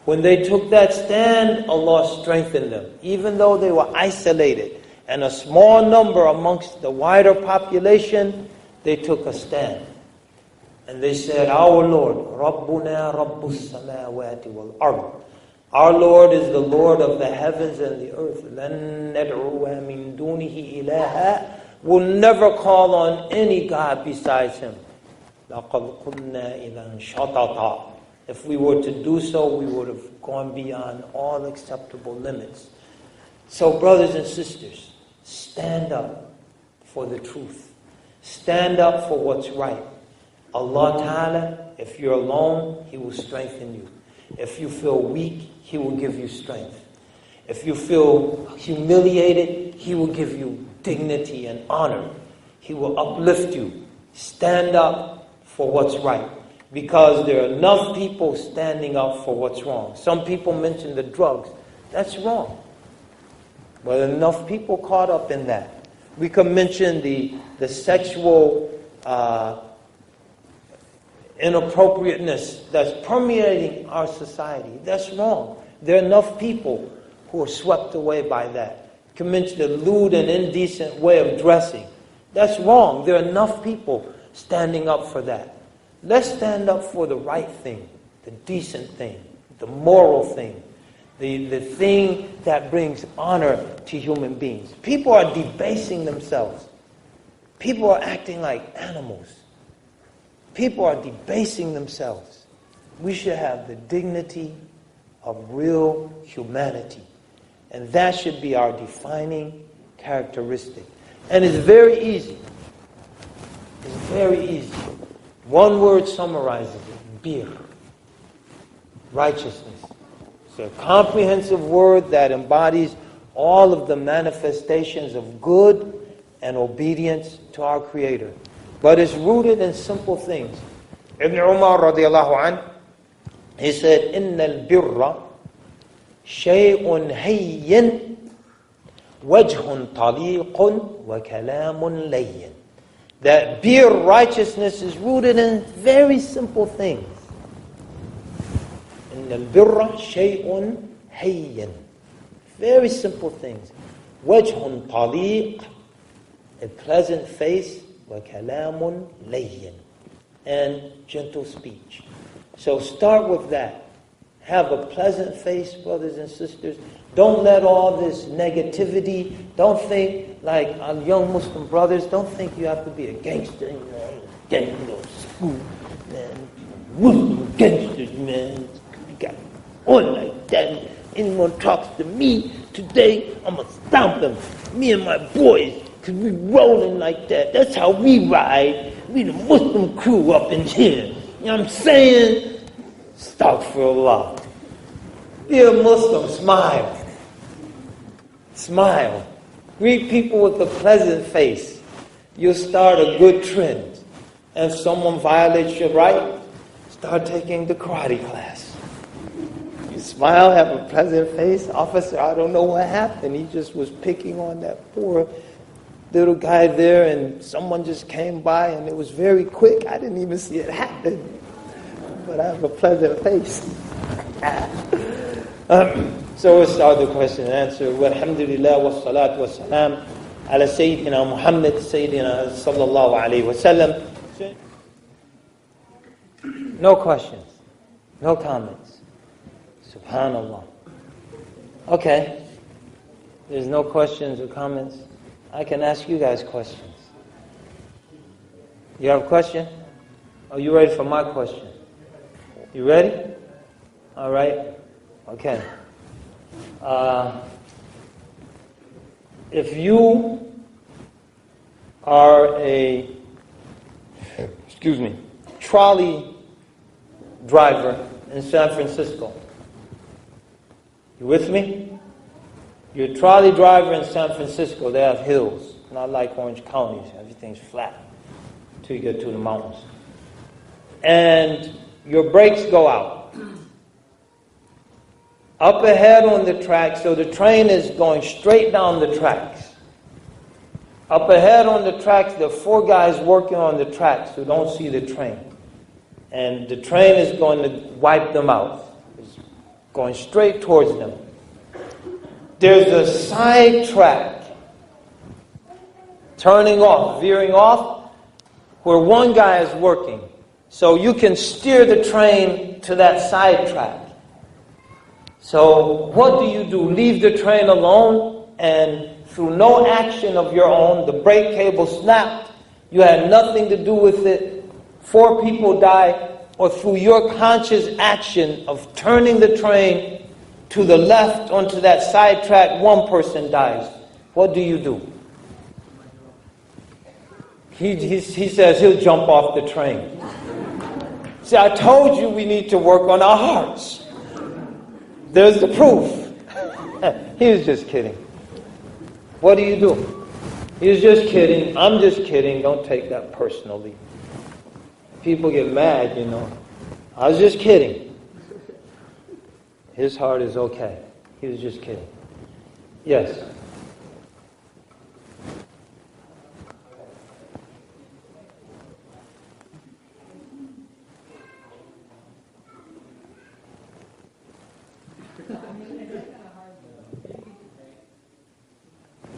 when they took that stand, Allah strengthened them. Even though they were isolated and a small number amongst the wider population, they took a stand. And they said, our Lord, Rabbuna Rabbus Samawati wal Ard. Our Lord is the Lord of the heavens and the earth. لَن نَدْعُوَ مِن دُونِهِ إِلَهًا. We'll never call on any God besides Him. لَقَدْ قُلْنَا إِذًا شَطَطًا. If we were to do so, we would have gone beyond all acceptable limits. So brothers and sisters, stand up for the truth. Stand up for what's right. Allah Ta'ala, if you're alone, He will strengthen you. If you feel weak, He will give you strength. If you feel humiliated, He will give you dignity and honor. He will uplift you. Stand up for what's right. Because there are enough people standing up for what's wrong. Some people mention the drugs. That's wrong. But enough people caught up in that. We could mention the sexual inappropriateness that's permeating our society. That's wrong. There are enough people who are swept away by that. You can mention the lewd and indecent way of dressing. That's wrong. There are enough people standing up for that. Let's stand up for the right thing, the decent thing, the moral thing, the thing that brings honor to human beings. People are debasing themselves. People are acting like animals. People are debasing themselves. We should have the dignity of real humanity. And that should be our defining characteristic. And it's very easy. It's very easy. One word summarizes it. Bir. Righteousness. It's a comprehensive word that embodies all of the manifestations of good and obedience to our Creator. But it's rooted in simple things. Ibn Umar radiallahu anh, he said, إِنَّ الْبِرَّ شَيْءٌ هَيٍّ وَجْهٌ طَلِيقٌ وَكَلَامٌ لَيٍّ. That bir, righteousness, is rooted in very simple things. إِنَّ الْبِرَّ شَيْءٌ هَيٍّ. Very simple things. وَجْهٌ طَلِيقٌ. A pleasant face. وَكَلَامٌ لَيٍّ. And gentle speech. So start with that. Have a pleasant face, brothers and sisters. Don't let all this negativity, don't think, like our young Muslim brothers, don't think you have to be a gangster, school, man. Muslim gangsters, man. You got on like that. Anyone talks to me today, I'm going to stomp them. Me and my boys, because we rolling like that. That's how we ride. We the Muslim crew up in here. You know what I'm saying? Astaghfirullah. Be a Muslim, smile. Smile. Greet people with a pleasant face. You'll start a good trend. And if someone violates your right, start taking the karate class. You smile, have a pleasant face. Officer, I don't know what happened. He just was picking on that poor little guy there, and someone just came by, and it was very quick. I didn't even see it happen. But I have a pleasant face. So we'll start the question and answer. Walhamdulillah wa salatu wa salam ala Sayyidina Muhammad, Sayyidina sallallahu alayhi wa sallam. No questions. No comments. Subhanallah. Okay. There's no questions or comments. I can ask you guys questions. You have a question? Are you ready for my question? You ready? All right. Okay. If you are a trolley driver in San Francisco. You with me? You're a trolley driver in San Francisco. They have hills, not like Orange County. Everything's flat until you get to the mountains. And your brakes go out. Up ahead on the track, so the train is going straight down the tracks. Up ahead on the tracks, there are 4 guys working on the tracks who don't see the train. And the train is going to wipe them out. It's going straight towards them. There's a side track, turning off, veering off, where 1 guy is working. So you can steer the train to that side track. So what do? Leave the train alone, and through no action of your own, the brake cable snapped. You had nothing to do with it. 4 people died. Or through your conscious action of turning the train to the left onto that side track, 1 person dies. What do? He says he'll jump off the train. See, I told you we need to work on our hearts. There's the proof. He was just kidding. What do? He was just kidding. I'm just kidding. Don't take that personally. People get mad, I was just kidding. His heart is okay. He was just kidding. Yes?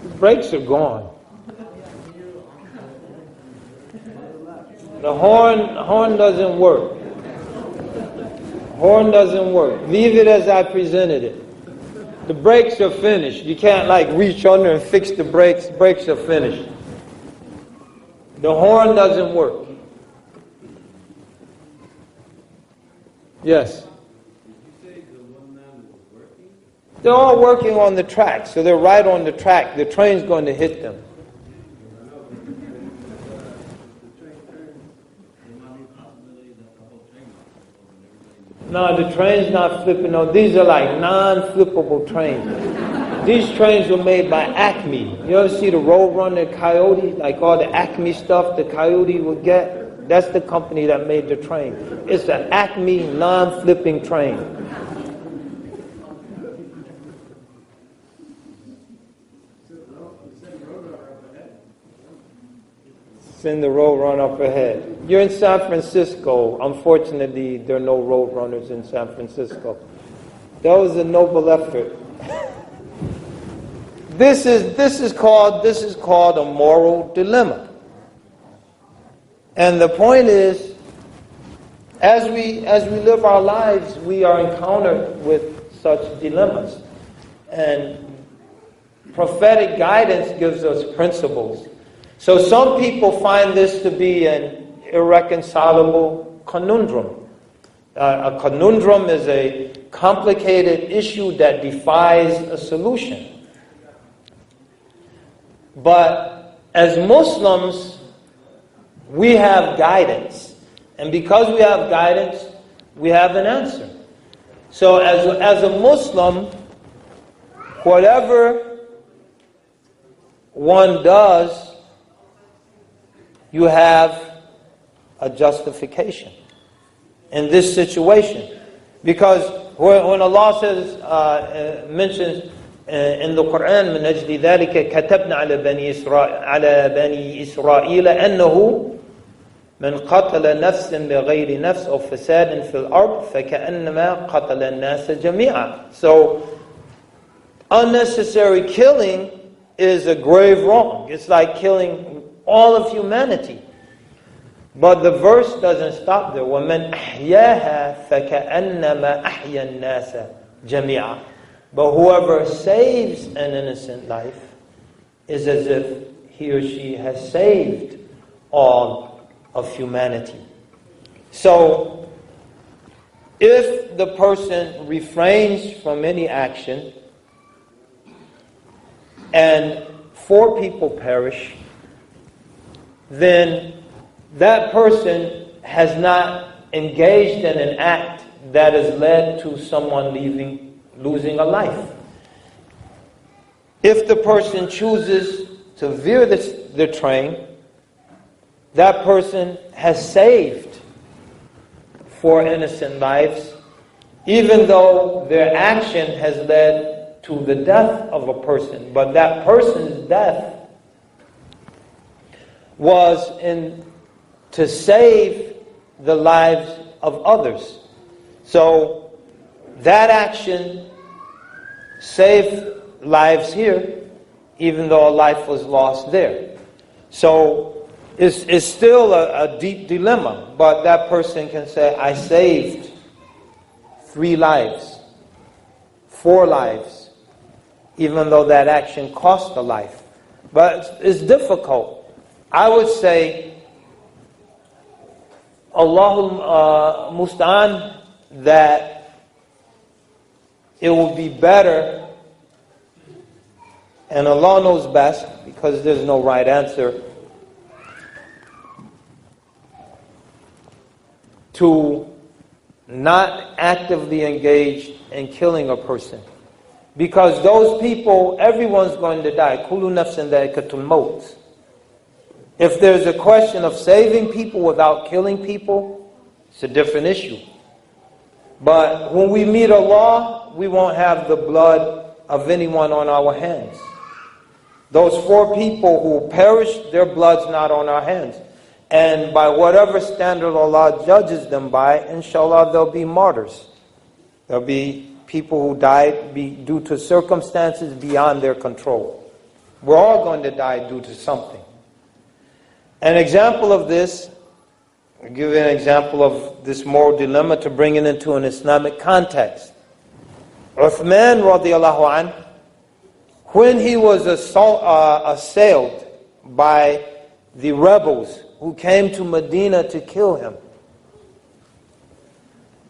The brakes are gone. The horn doesn't work. Horn doesn't work. Leave it as I presented it. The brakes are finished. You can't reach under and fix the brakes. Brakes are finished. The horn doesn't work. Yes? Did you say the one man was working? They're all working on the track, so they're right on the track. The train's going to hit them. No, the train's not flipping. No, these are non-flippable trains. These trains were made by Acme. You ever see the Roadrunner Coyote? All the Acme stuff the Coyote would get? That's the company that made the train. It's an Acme non-flipping train. Send the Roadrunner up ahead. You're in San Francisco. Unfortunately, there are no Roadrunners in San Francisco. That was a noble effort. This is called a moral dilemma. And the point is, as we live our lives, we are encountered with such dilemmas. And prophetic guidance gives us principles. So some people find this to be an irreconcilable conundrum. A conundrum is a complicated issue that defies a solution. But as Muslims, we have guidance. And because we have guidance, we have an answer. So as a Muslim, whatever one does, you have a justification in this situation. Because when Allah says, mentions in the Quran, من أجل ذلك كتبنا على بني إسرائيل أنه من قتل نفس بغير نفس أو فساد في الأرض فكأنما قتل الناس جميعا. So, unnecessary killing is a grave wrong. It's like killing all of humanity. But the verse doesn't stop there. وَمَنْ أَحْيَاهَا فَكَأَنَّمَا أَحْيَا النَّاسَ جَمِيعًا. But whoever saves an innocent life is as if he or she has saved all of humanity. So, if the person refrains from any action and 4 people perish, then that person has not engaged in an act that has led to someone losing a life. If the person chooses to veer the train, that person has saved 4 innocent lives, even though their action has led to the death of a person. But that person's death was to save the lives of others. So that action saved lives here, even though a life was lost there. So it's still a deep dilemma, but that person can say, I saved 3 lives, 4 lives, even though that action cost a life. But it's difficult. I would say, Allahul Musta'an, that it would be better, and Allah knows best, because there's no right answer, to not actively engage in killing a person. Because those people, everyone's going to die. Kullu nafsin dha'iqatul maut. If there's a question of saving people without killing people, it's a different issue. But when we meet Allah, we won't have the blood of anyone on our hands. Those 4 people who perished, their blood's not on our hands. And by whatever standard Allah judges them by, inshallah, they'll be martyrs. There'll be people who died due to circumstances beyond their control. We're all going to die due to something. An example of this, I'll give you an example of this moral dilemma to bring it into an Islamic context. Uthman radiallahu anh, when he was assailed by the rebels who came to Medina to kill him,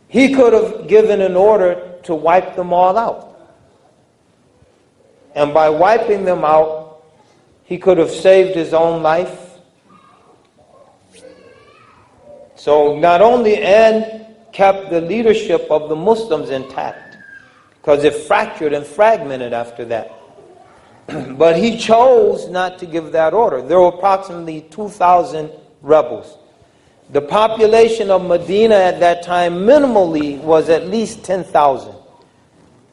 he could have given an order to wipe them all out. And by wiping them out, he could have saved his own life. So not only kept the leadership of the Muslims intact, because it fractured and fragmented after that. But he chose not to give that order. There were approximately 2,000 rebels. The population of Medina at that time minimally was at least 10,000.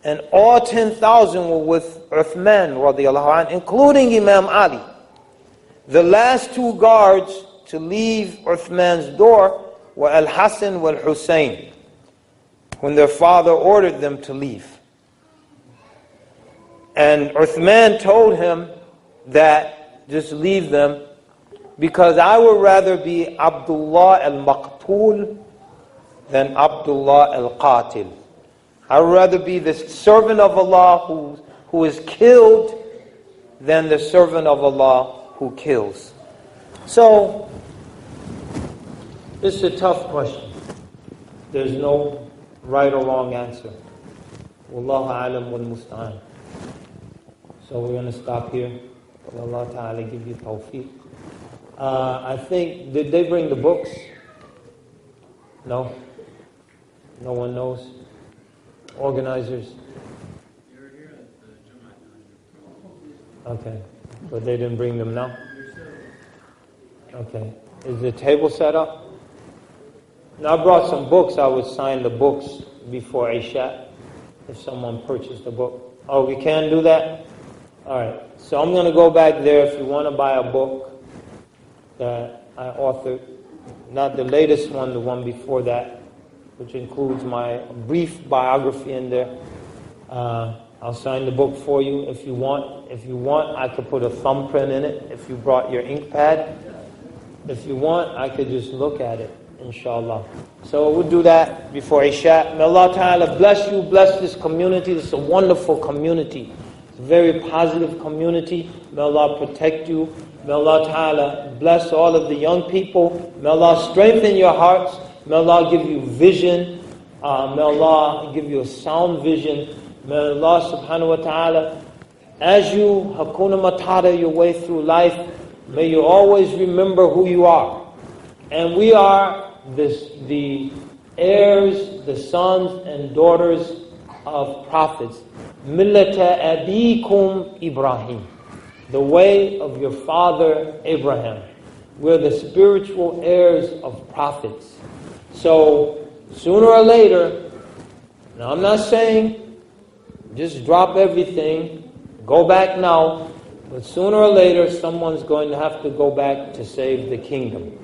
And all 10,000 were with Uthman radiallahu anh, including Imam Ali. The last 2 guards to leave Uthman's door were Al-Hassan wal Hussein, when their father ordered them to leave. And Uthman told him that just leave them, because I would rather be Abdullah al-Maqtul than Abdullah al-Qatil. I would rather be the servant of Allah who is killed than the servant of Allah who kills. So, it's a tough question. There's no right or wrong answer. Wallahu alam wal musta'an. So we're going to stop here. May Allah Ta'ala give you tawfiq. I think, did they bring the books? No? No one knows? Organizers? You're here at the Jummah. Okay. But they didn't bring them now? Okay. Is the table set up? Now I brought some books. I would sign the books before Isha if someone purchased the book. Oh, we can do that? Alright. So I'm going to go back there if you want to buy a book that I authored. Not the latest one, the one before that, which includes my brief biography in there. I'll sign the book for you if you want. If you want, I could put a thumbprint in it if you brought your ink pad. If you want, I could just look at it, inshallah. So we'll do that before Isha. May Allah Ta'ala bless you, bless this community. This is a wonderful community. It's a very positive community. May Allah protect you. May Allah Ta'ala bless all of the young people. May Allah strengthen your hearts. May Allah give you vision. May Allah give you a sound vision. May Allah Subhanahu wa Ta'ala, as you hakuna matata your way through life, may you always remember who you are. And we are the heirs, the sons and daughters of prophets. Millata abikum Ibrahim, the way of your father Abraham. We're the spiritual heirs of prophets. So sooner or later, now I'm not saying just drop everything, go back now, but sooner or later someone's going to have to go back to save the kingdom.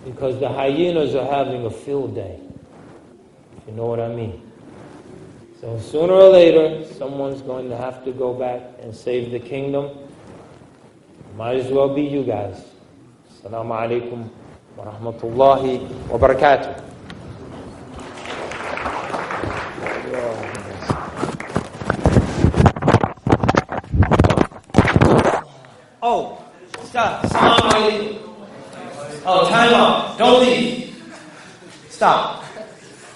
Because the hyenas are having a field day. If you know what I mean. So sooner or later, someone's going to have to go back and save the kingdom. Might as well be you guys. Assalamu alaikum wa rahmatullahi wa barakatuh. Oh, stop. Assalamu alaikum. Oh, time out. Don't leave. Stop.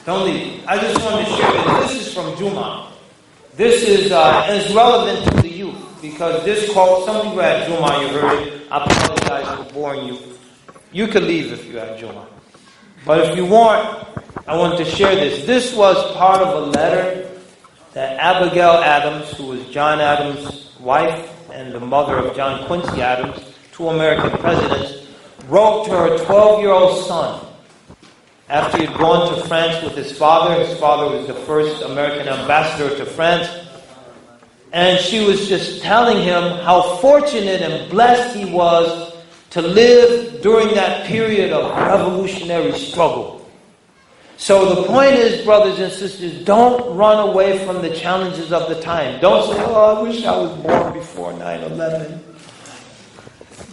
Don't leave. I just wanted to share this. This is from Juma. This is and it's relevant to the youth because this quote, some people had Juma, you heard it. I apologize for boring you. You could leave if you had Juma. But if you want, I want to share this. This was part of a letter that Abigail Adams, who was John Adams' wife and the mother of John Quincy Adams, two American presidents, wrote to her 12-year-old son. After he had gone to France with his father was the first American ambassador to France, and she was just telling him how fortunate and blessed he was to live during that period of revolutionary struggle. So the point is, brothers and sisters, don't run away from the challenges of the time. Don't say, oh, I wish I was born before 9/11.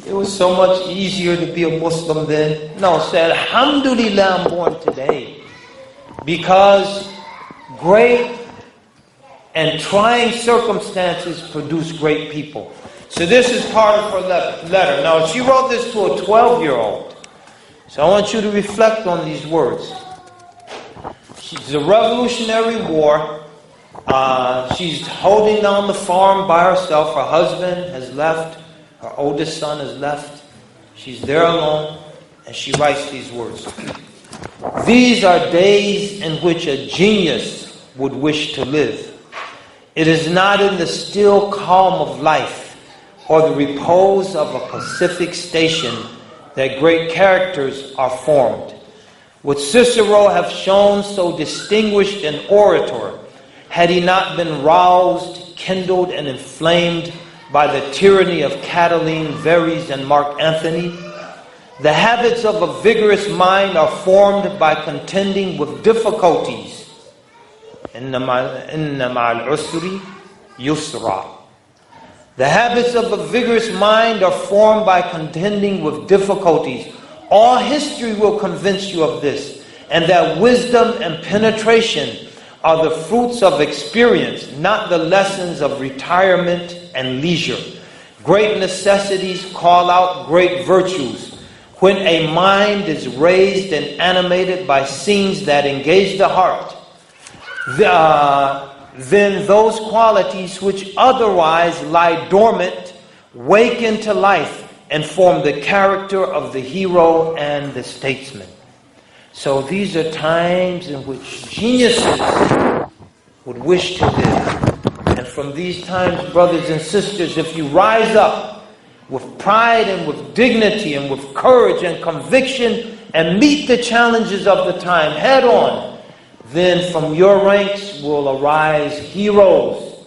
It was so much easier to be a Muslim then. No, say, Alhamdulillah, I'm born today. Because great and trying circumstances produce great people. So this is part of her letter. Now, she wrote this to a 12-year-old. So I want you to reflect on these words. She's a Revolutionary War. She's holding down the farm by herself. Her husband has left. Her oldest son has left. She's there alone, and she writes these words. These are days in which a genius would wish to live. It is not in the still calm of life or the repose of a Pacific station that great characters are formed. Would Cicero have shown so distinguished an orator had he not been roused, kindled, and inflamed by the tyranny of Catiline, Verres, and Mark Antony? The habits of a vigorous mind are formed by contending with difficulties. Inna ma'al usri yusra. The habits of a vigorous mind are formed by contending with difficulties. All history will convince you of this, and that wisdom and penetration are the fruits of experience, not the lessons of retirement and leisure. Great necessities call out great virtues. When a mind is raised and animated by scenes that engage the heart, then those qualities which otherwise lie dormant wake into life and form the character of the hero and the statesman. So these are times in which geniuses would wish to live. And from these times, brothers and sisters, if you rise up with pride and with dignity and with courage and conviction and meet the challenges of the time head on, then from your ranks will arise heroes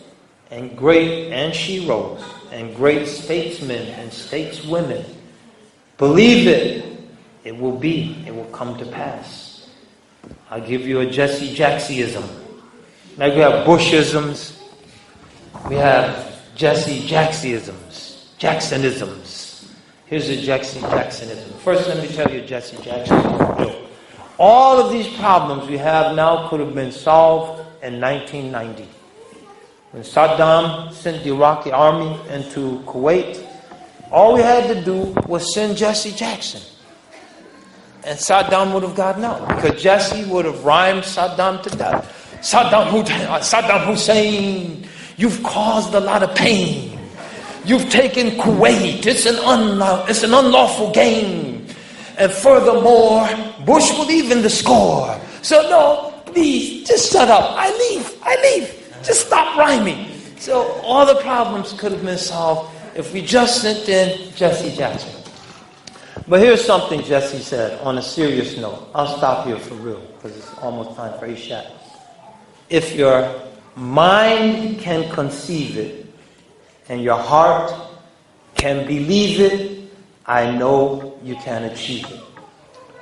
and great and sheroes and great statesmen and stateswomen. Believe it. It will be. It will come to pass. I'll give you a Jesse Jacksyism. Like we have Bushisms. We have Jesse Jacksyisms. Jacksonisms. Here's a Jesse Jacksonism. First, let me tell you Jesse Jackson. All of these problems we have now could have been solved in 1990. When Saddam sent the Iraqi army into Kuwait, all we had to do was send Jesse Jackson. And Saddam would have gotten out. Because Jesse would have rhymed Saddam to death. Saddam Hussein, you've caused a lot of pain. You've taken Kuwait. It's an unlawful game. And furthermore, Bush will even the score. So no, please, just shut up. I leave. Just stop rhyming. So all the problems could have been solved if we just sent in Jesse Jackson. But here's something Jesse said on a serious note. I'll stop here for real because it's almost time for Isha. If your mind can conceive it and your heart can believe it, I know you can achieve it.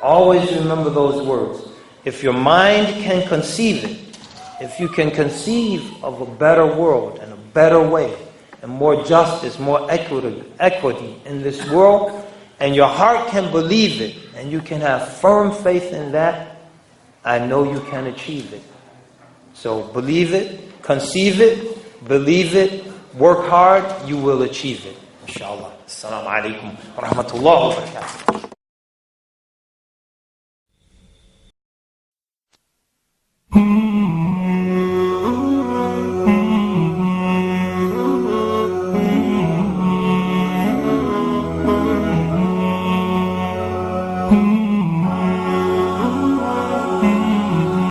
Always remember those words. If your mind can conceive it, if you can conceive of a better world and a better way and more justice, more equity in this world, and your heart can believe it and you can have firm faith in that, I know you can achieve it. So believe it, conceive it, believe it, work hard, you will achieve it. Inshallah. Assalamu alaikum wa rahmatullahi wa barakatuh.